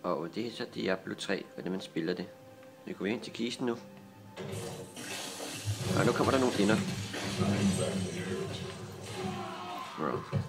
Og det er så Diablo 3, hvordan man spiller det. Vi går ind til kisten nu. Og nu kommer der nogle fjender. Wow.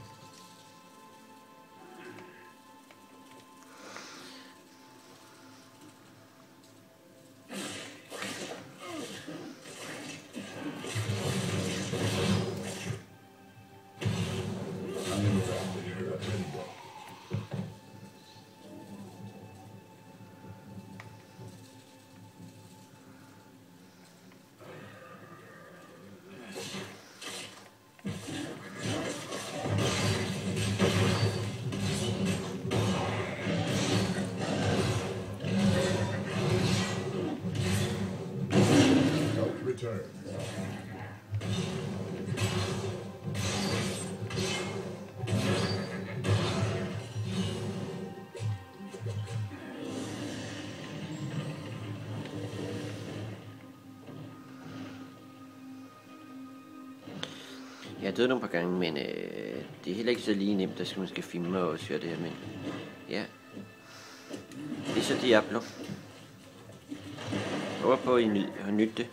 Jeg har døde nogle par gange, men det er heller ikke så lige nemt. Der skal man filme og høre det her, men ja. Det er så Diablo. Jeg håber på, at I har nydt det.